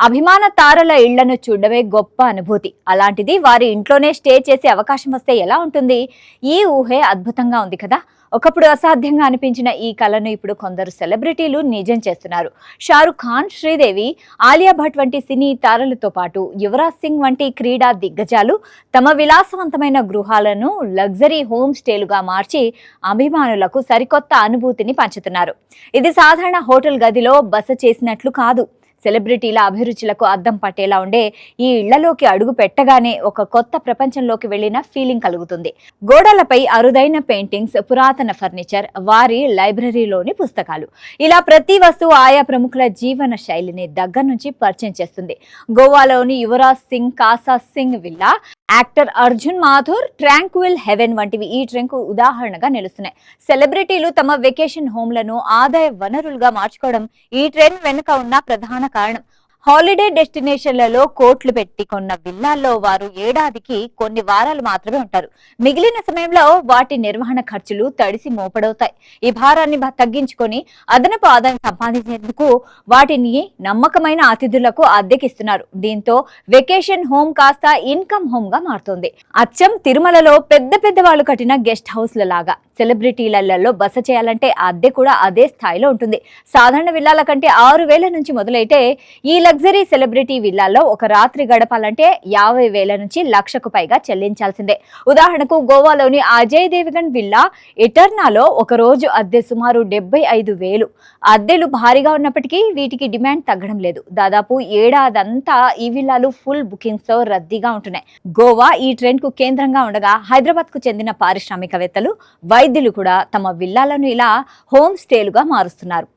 అభిమాన తారల ఇళ్లను చూడడమే గొప్ప అనుభూతి. అలాంటిది వారి ఇంట్లోనే స్టే చేసే అవకాశం వస్తే ఎలా ఉంటుంది? ఈ ఊహే అద్భుతంగా ఉంది కదా. ఒకప్పుడు అసాధ్యంగా అనిపించిన ఈ కలను ఇప్పుడు కొందరు సెలబ్రిటీలు నిజం చేస్తున్నారు. షారుఖ్ ఖాన్, శ్రీదేవి, ఆలియా భట్ వంటి సినీ తారలతో పాటు యువరాజ్ సింగ్ వంటి క్రీడా దిగ్గజాలు తమ విలాసవంతమైన గృహాలను లగ్జరీ హోమ్ స్టేలుగా మార్చి అభిమానులకు సరికొత్త అనుభూతిని పంచుతున్నారు. ఇది సాధారణ హోటల్ గదిలో బస చేసినట్లు కాదు. సెలబ్రిటీల అభిరుచులకు అద్దం పట్టేలా ఉండే ఈ ఇళ్లలోకి అడుగు పెట్టగానే ఒక కొత్త ప్రపంచంలోకి వెళ్లిన ఫీలింగ్ కలుగుతుంది. గోడలపై అరుదైన పెయింటింగ్స్, పురాతన ఫర్నిచర్, వారి లైబ్రరీలోని పుస్తకాలు, ఇలా ప్రతి వస్తువు ఆయా ప్రముఖుల జీవన శైలిని దగ్గర నుంచి పరిచయం చేస్తుంది. గోవాలోని Yuvraj Singh Casa Singh villa, actor Arjun Mathur tranquil haven వంటివి ఈ ట్రెండ్కు ఉదాహరణగా నిలుస్తున్నాయి. సెలబ్రిటీలు తమ వెకేషన్ హోమ్లను ఆదాయ వనరులుగా మార్చుకోవడం ఈ ట్రెండ్ వెనుక ఉన్న ప్రధాన కారణం. హాలిడే డెస్టినేషన్లలో కోట్లు పెట్టి కొన్న విల్లాల్లో వారు ఏడాదికి కొన్ని వారాలు మాత్రమే ఉంటారు. మిగిలిన సమయంలో వాటి నిర్వహణ ఖర్చులు తడిసి మోపడవుతాయి. ఈ భారాన్ని తగ్గించుకొని అదనపు ఆదాయం సంపాదించేందుకు వాటిని నమ్మకమైన అతిథులకు అద్దెకిస్తున్నారు. దీంతో వెకేషన్ హోమ్ కాస్త ఇన్కమ్ హోమ్ గా మారుతుంది. అచ్చం తిరుమలలో పెద్ద పెద్ద వాళ్ళు కట్టిన గెస్ట్ హౌస్ల లాగా సెలబ్రిటీలలో బస చేయాలంటే అద్దె కూడా అదే స్థాయిలో ఉంటుంది. సాధారణ విల్లాల కంటే 6,000 నుంచి మొదలైతే ఈ లగ్జరీ సెలబ్రిటీ విల్లాల్లో ఒక రాత్రి గడపాలంటే 50,000 నుంచి లక్షకు పైగా చెల్లించాల్సిందే. ఉదాహరణకు గోవాలోని అజయ్ దేవగన్ విల్లా ఎటర్నాలో ఒక రోజు అద్దె సుమారు 75,000. అద్దెలు భారీగా ఉన్నప్పటికీ వీటికి డిమాండ్ తగ్గడం లేదు. దాదాపు ఏడాదంతా ఈ విల్లాలు ఫుల్ బుకింగ్స్ తో రద్దీగా ఉంటున్నాయి. గోవా ఈ ట్రెండ్ కు కేంద్రంగా ఉండగా హైదరాబాద్ కు చెందిన పారిశ్రామికవేత్తలు, వైద్యులు కూడా తమ విల్లాలను ఇలా హోమ్ స్టేలుగా మారుస్తున్నారు.